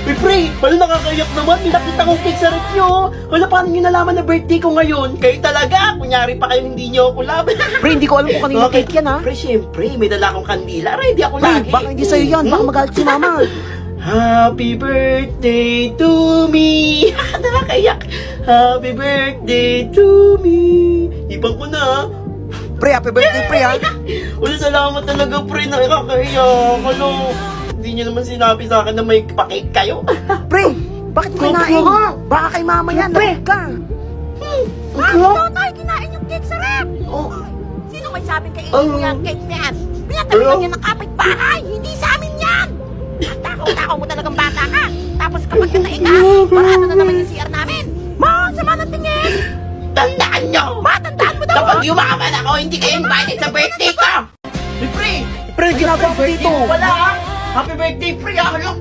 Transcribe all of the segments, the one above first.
Uy, pre, wala nakakayak naman. May nakita kong cake sa rep nyo. Wala, paano nyo nalaman na birthday ko ngayon? Kayo talaga. Kunyari pa kayo hindi nyo ako love. Pre, hindi ko alam kung kanino cake yan, ha? Pre, syempre, may dala akong kandila. Ready ako Pre, lagi. baka hindi sa'yo yan. Baka magalit si mama. Happy birthday to me. Nakakayak. Happy birthday to me. Ibang ko na. Pre, happy birthday, pre, ha? Wala, salamat talaga, pre. Nakakayak. Ano? Hindi nyo naman sinabi sa akin na may pa-cake kayo. Pre, bakit mo kinain? Baka kay mama yan, pre. Ka. Ito tayo kinain yung cake sa rep. Oh. Sino may sabing kainin mo yung cake na yan? Pinatalitan niya ng kapitbahay. Hindi sa amin yan. Takaw-takaw mo talagang bata ka. Tapos kapag nanaig ka, parado na naman yung CR namin. Sama ng tingin. Tandaan nyo! Matandaan mo daw. Kapag yumaman ako, hindi kayo invited sa birthday ko! Hey, pre! Pre, ginagawa ko dito. Wala ha? Happy birthday, pre! Ano?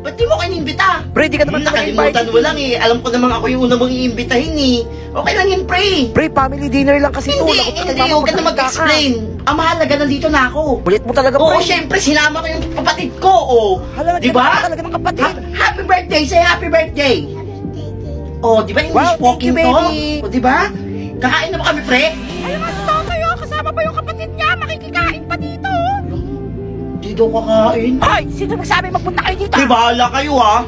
Ba't di mo kayo inimbita? Pre, di ka naman Nakalimutan naka-invite. mo lang eh. Alam ko namang ako yung unang mong iimbitahin eh. Okay lang yun, pre! Pre, family dinner lang kasi ito. Hindi, huwag ka na mag-explain. Ang mahalaga, nandito na ako. Ulit mo talaga, Oo, pre. syempre, sinama ko yung kapatid ko, oh. Hala, Di ba? talaga ng kapatid. Happy birthday! Say happy birthday! Oh, di ba English Wow, thank walking you, to? baby. Oh, di ba? Kakain na ba kami, pre? Ayun nga si Totoy, oh. Kasama pa yung kapatid niya. Makikikain pa dito. Hindi daw kakain. Hoy, sino nagsabi magpunta kayo dito? Pre, bahala kayo ha.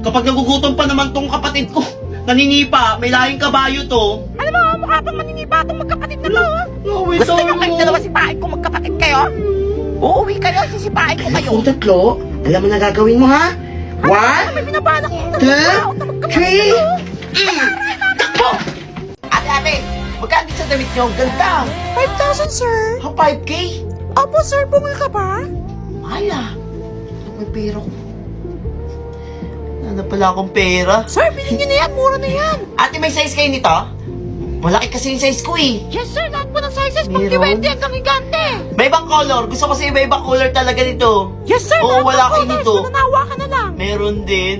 Kapag nagugutom pa naman tong kapatid ko, naninipa, may lahing kabayo to. Alam mo, mukha pang maninipa itong magkapatid na to. No, wait, Gusto niyo kayong dalawa sipain kung magkapatid kayo? Uuwi kayo, sisipain ko kayo. Kung tatlo, alam mo na gagawin mo ha? One, May binabalak yung two, magkapatid three, na takbo! Ate, magkano din sa damit nyo? Ang ganda! 5,000, sir. Ha, 5K? Opo, sir. Bumul ka ba? Hala, may pera ko. Ano pala akong pera? Sir, bilhin niyo na yan. Mura na yan. Ate, may size kayo nito? Malaki kasi yung size ko eh. Yes, sir. Lahat po ng sizes. Meron? Pag-20 hanggang higante. May ibang color. Gusto ko sa iba-ibang color talaga nito. Yes, sir. Oo, Lahat wala ng kayo colors. nito. Mananawa ka na lang. Meron din.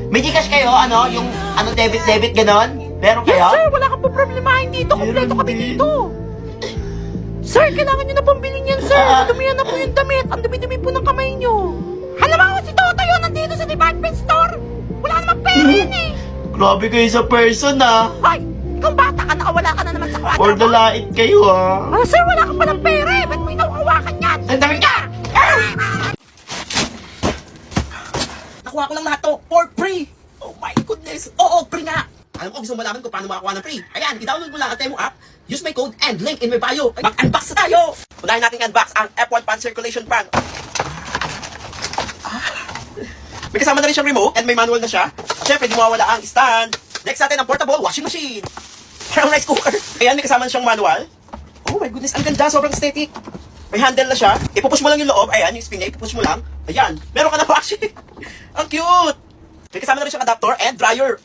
May Gcash kayo, ano? Yung, ano, debit, ganon? Meron Yes, kayo? sir. Wala kang problemahin dito. Kompleto kami din. dito. Sir, kailangan niyo na pong bilhin yan, sir. Dumihan na po yung damit. Ang dumi-dumi po ng kamay niyo. Alam mo, si Toto yun nandito sa department store. Wala namang pera yun eh. Grabe kayo sa person, ah. Hoy, ikaw bata ka, nakawala ka na naman sa kwadro Or mo. dalait kayo, ah. Ah, sir, wala ka palang pera eh. Ba't mo inawakan yan? Sandali ka! Nakuha ko lang lahat to for free! Oh my goodness! Oo, free nga! Alam ko, gusto mo malaman kung paano makakuha ng free. Ayan, i-download mo lang ang Temu app, use my code and link in my bio. Mag-unbox na tayo! Unahin natin unbox ang F1 Pan Circulation Fan. May kasama na rin siyang remote and may manual na siya. Siyempre, di mawawala ang stand. Next natin ang portable washing machine. Parang rice cooker. Ayan, may kasama na siyang manual. Oh my goodness, ang ganda. Sobrang aesthetic. May handle na siya. Ipupush mo lang yung loob. Ayan, yung spin niya. Ipupush mo lang. Ayan. Meron ka na washing. Ang cute. May kasama na rin siyang adapter and dryer.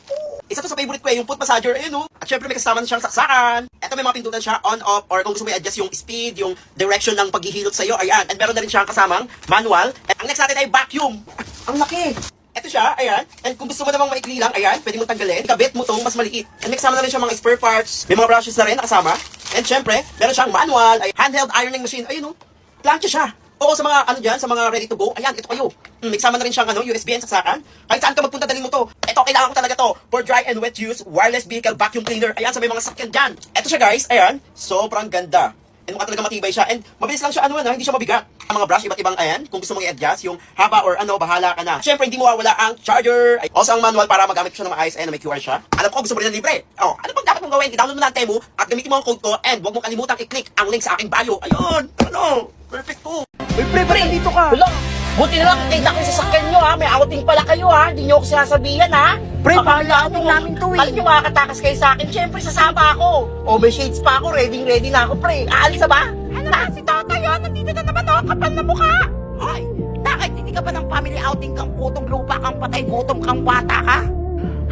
Isa to sa favorite ko eh, yung foot massager. Ayun, oh. At syempre, may kasama na siyang saksakan. Ito may mga pindutan siya, on, off, or kung gusto mo i-adjust yung speed, yung direction ng paghihilot sa'yo. Ayan. And meron na rin siyang kasamang manual. At ang next natin ay vacuum. Ang laki. Ito siya, ayan. And kung gusto mo namang maikli lang, ayan, pwede mo tanggalin. Kabit mo tong mas maliit. And may kasama na rin siya mga spare parts. May mga brushes na rin nakasama. And syempre, meron siyang manual, ay handheld ironing machine. Ayun, oh. Plancha siya. Oo, sa mga ano dyan, sa mga ready to go. Ayan, ito kayo. May kasama na rin siyang ano, USB and saksakan. Kahit saan ka magpunta, dalhin mo to. Ito, kailangan ko talaga to. For dry and wet use, wireless vehicle vacuum cleaner. Ayan, sa may mga sakyan dyan. Ito siya guys, ayan. Sobrang ganda. And mukha talaga matibay siya. And mabilis lang siya, ano, hindi siya mabigat. Ang mga brush, iba't ibang ayan. Kung gusto mong i-adjust, yung haba or ano, bahala ka na. Siyempre, hindi mo mawawala ang charger. Ay, also ang manual para magamit ko siya ng maayos. Ayan, may QR siya. Alam ko, gusto mo rin ng libre. Oh, ano bang dapat mong gawin? I-download mo na ang Temu at gamitin mo ang code ko. And huwag mong kalimutang i-click ang link sa aking bio. Ayun, ano, perfect po. Uy, pre, dito ka. Wala. Buti na lang, kita ko yung sasakyan nyo ha. May outing pala kayo ha. Hindi nyo ako sinasabihan ha. Pre, Akala outing mo, namin to eh. Alam nyo makakatakas kayo sa akin. Siyempre, sasama ako. O, may shades pa ako. Ready na ako, pre. Aalis na ba? Ano na, si Toto yun. Nandito na naman ako. Kapal na mukha. Hoy, bakit hindi ka ba ng family outing kang putong lupa kang patay gutom kang bata ka?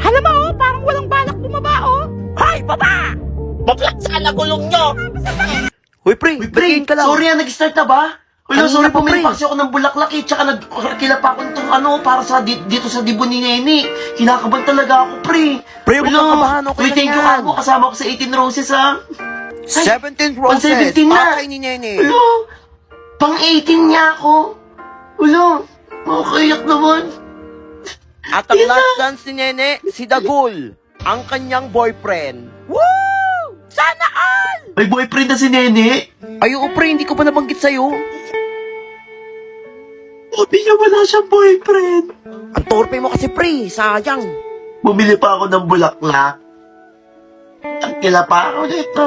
Alam mo, oh, parang walang balak bumaba, oh. Hoy, baba! Baklat sana gulong nyo. Uy, pre, Pre, ka lang. sorry nag-start na ba? Wala, Kanina sorry pa, po, pre. may paksi ako ng bulaklak eh. Tsaka nagkila pa ako nitong ano, para sa dito sa dibo ni Nene. Kinakabahan talaga ako, pre. Pre, huwag kang kabahan, okay Uy, lang thank you yan. ako. Kasama ko sa 18 Roses, ha. 17 roses. 17 na. Patay ni Nene. Wala, pang 18 niya ako. Wala, makakayak naman. At ang last dance ni Nene, si Dagul, ang kanyang boyfriend. Woo! Sana all! May boyfriend na si Nene. Ay, oo, pre, hindi ko pa nabanggit sa'yo. Sabi niya wala siyang boyfriend. Ang torpe mo kasi, pre, sayang. Bumili pa ako ng bulaklak. Ang kila pa ako dito.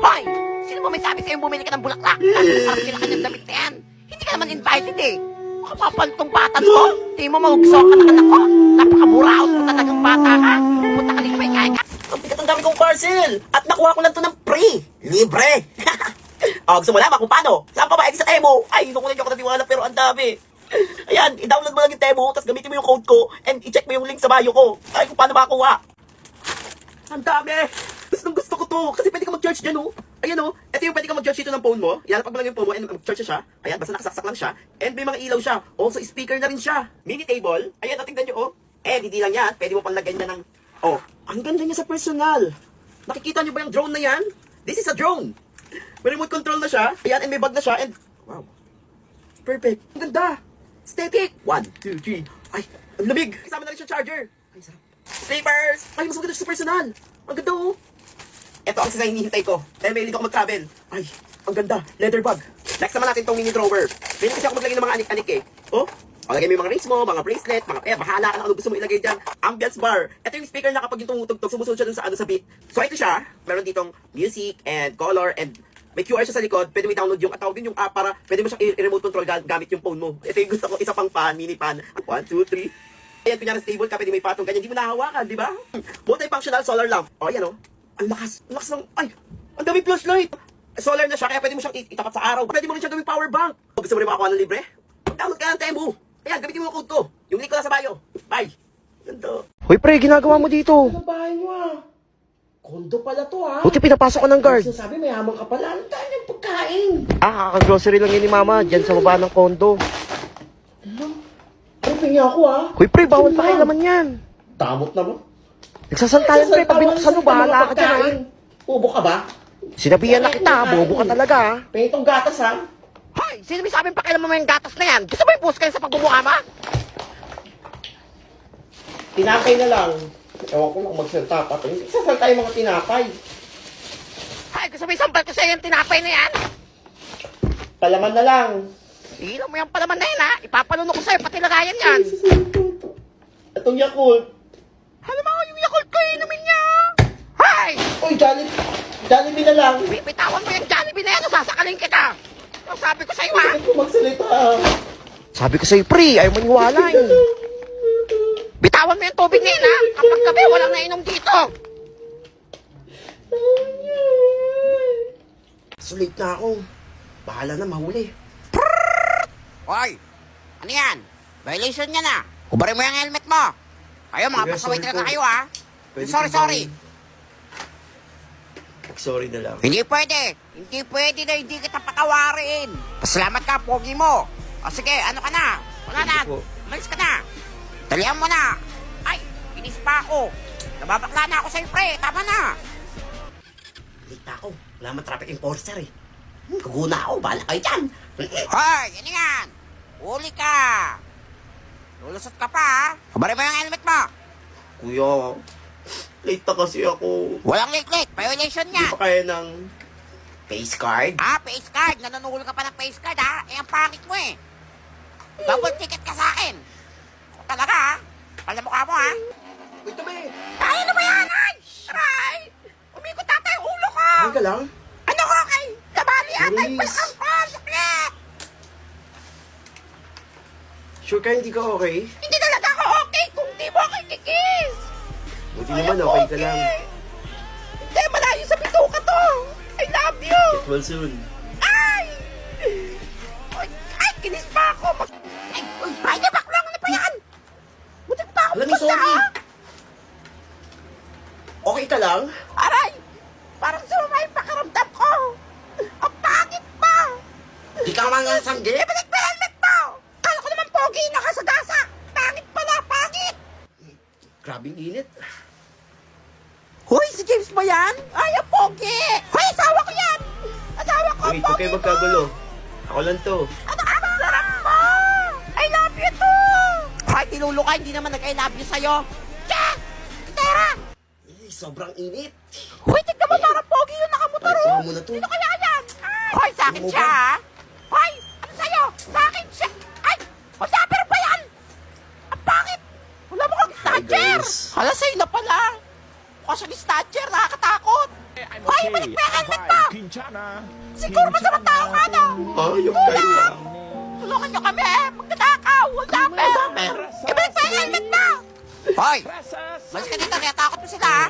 Hoy! Sino mo may sabi sa'yo bumili ka ng bulaklak? Tapos parang sila kanyang damit na yan. Hindi ka naman invited eh. Makapapantong bata to. Di mo magugso ka na anak ko. Napakaburaot mo talagang bata ka. Punta ka dito may kain ka. Ang bigat ang dami kong parcel. At nakuha ko lang to ng free. Libre. O, gusto mo laman kung paano? Saan pa ba sa Temo? Ay, hindi ko na natiwala pero ang dami. Ayan, i-download mo lang yung Temo, tapos gamitin mo yung code ko, and i-check mo yung link sa bio ko. Ay, kung paano makakuha. Ang dami! Gusto ko to, kasi pwede ka mag-charge dyan, oh. Ayan, oh. Ito yung pwede ka mag-charge dito ng phone mo. Ilalapag mo lang yung phone mo, and mag-charge siya. Ayan, basta nakasaksak lang siya. And may mga ilaw siya. Also, speaker na rin siya. Mini table. Ayan, tingnan nyo, oh. Hindi lang yan. Pwede mo pang lagyan niya ng... Oh, ang ganda niya sa personal. Nakikita nyo ba yung drone na yan? This is a drone. May remote control na siya. Ayan, and may bag na siya. And, wow. Perfect. Ang ganda. Aesthetic. 1, 2, 3. Ay, ang lamig. Kasama na rin siya charger. Ay, sarap. Sleepers. Ay, mas maganda siya sa personal. Ang ganda, oh. Ito ang design hinihintay ko. Dahil may hindi ako mag-travel. Ay, ang ganda. Leather bag. Next naman natin itong mini drawer. Pwede kasi ako maglagay ng mga anik-anik eh. Oh, o lagay mo yung mga rings mo, mga bracelet, mga bahala ka na ano gusto mo ilagay dyan. Ambience bar. Ito yung speaker na kapag yung tumutugtog, sumusunod siya dun sa sa beat. So ito siya. Meron ditong music and color and may QR siya sa likod. Pwede mo i-download yung tawag din yung app para pwede mo siyang i-remote control gamit yung phone mo. Ito yung gusto ko. Isa pang pan, mini pan. 1, 2, 3. Ayan, kunyari stable ka, pwede may patong ganyan. Hindi mo nahawakan, di ba? Multifunctional solar lamp. O, ayan o. Ang lakas ng, ay, ang dami flashlight. Solar na siya, kaya pwede mo siyang itapat sa araw. Pwede mo rin siyang gawing power bank. O, gusto mo rin makakuha ng libre? Download ka ng Temu. Ayan, gamitin mo yung code ko. Yung link ko na sa bio. Bye. Ganda. Hoy, pre, ginagawa mo dito. Ang bahay mo ah. Kondo pala to ah. Buti pinapasok ko ng guard. Sinasabi mayaman ka pala. Ang dami ng pagkain. Kaka-grocery lang yun ni Mama, dyan sa baba ng kondo. Ano niya ako ah? Hoy, pre, bawal pa kayo naman yan. Tamot na mo. Nagsasantayan, pre, pag binuksan mo, bahala ka dyan, ha? Ubo ka ba? Sinabihan na kita, bobo ka talaga, ha? Pengitong gatas ha? Hoy! Sino may sabing pakialam mo yung gatas na yan? Gusto mo yung post kayo sa pagbubuka ma? Tinapay na lang. Ewan ko kung magsalta pa ito. Hindi sasalta yung mga tinapay. Hay, gusto mo isampal ko sa'yo yung tinapay na yan? Palaman na lang. Ilan mo yung palaman na yan ha? Ipapaluno ko sa'yo pati lagayan yan. Itong Yakult. Alam mo yung Yakult ko inumin niya. Hay! Uy, Jollibee na lang. Bibitawan mo yung Jollibee na yan o sasakalin kita. Ang sabi ko sa'yo ha? Hindi ko magsalita. Sabi ko sa'yo, pre, ayaw maniwala, eh. Bitawan mo yung tubig na yun ha? Kapag gabi walang nainom dito. Sulit na ako. Bahala na, mahuli. Hoy! Ano yan? Violation yan ah. Kubarin mo yung helmet mo. Kayo mga Sige, pasaway sorry na po. kayo ah. Pwede Sorry, po sorry. Sorry na lang. Hindi pwede. Hindi pwede na hindi kita patawarin. Pasalamat ka, pogi mo. O sige, ano ka na? Wala na. Sige po. Umalis ka na. Talihan mo na. Ay, inis pa ako. Nababakla na ako sa'yo, pre. Tama na. Lita ako. Wala man traffic enforcer eh. Kaguna ako. Bahala kayo dyan. Hoy, ano yan? Uli ka. Lulusot ka pa ha. Kabarin mo yung helmet mo. Kuya, late na kasi ako. Walang late-late. Violation Hindi yan. pa kaya ng face card. Ah, face card. Nanunuhol ka pa ng face card, ha? Eh, ang pangit mo, eh. Double ticket ka sa akin. Ako talaga, ha? Pala mukha mo, ha? Uy, tabi! Ay, ano ba yan? Ay! Aray! Umikot ata yung ulo ko! Ay ka lang? Ano ko, kay? Nabali ata yung Maris. balakang ko! Sakit! Sure ka hindi ka okay? Hindi talaga ako okay kung di mo ako kikis! Buti naman okay ka lang. Hindi, malayo sa bituka to! I love you! Get well soon. Ay! Ay, kinis pa ako! Ay, ay, baklang na pa yan! Butik pa ako Alam mo, sorry. Okay ka lang? Aray! Parang sumama yung pakaramdam ko! Ang pangit pa! Di ka man nga sanggi? Ibalik mo yung helmet mo! Kala ko naman pogi, nakasagasa! Pangit pala, pangit! Grabing init. Hoy, si James ba yan? Ay, ang pogi! Hoy, asawa ko yan! Asawa ko, Uy, pogi huwag kayo magkagulo. Ako lang to. Ano ka? Ang sarap mo! I love you too! Hoy, kahit niluluka, hindi naman nag-I love you sa'yo. Che! Tera! Eh, sobrang init. Hoy, tignan mo, parang pogi yung nakamotor. Ay, oh. kuha mo na to. Sino kaya yan? Hoy, sa akin Ano siya, ba? ha? Hoy, ano sa'yo? Sa akin siya. Ay, masapir pa yan. Ang pangit. Wala mo kang snatcher. guys. Hala, sa'yo na pala. Kasi ni snatcher, nakakatakot. Hoy, balik pa yung helmet mo. Siguro masamang tao ka, no? Ayok kayo. Tulungan nyo kami. Magdadakaw. Wala pa. Ibalik pa yung helmet mo. Hoy, mas ka dito, natakot mo sila, ha?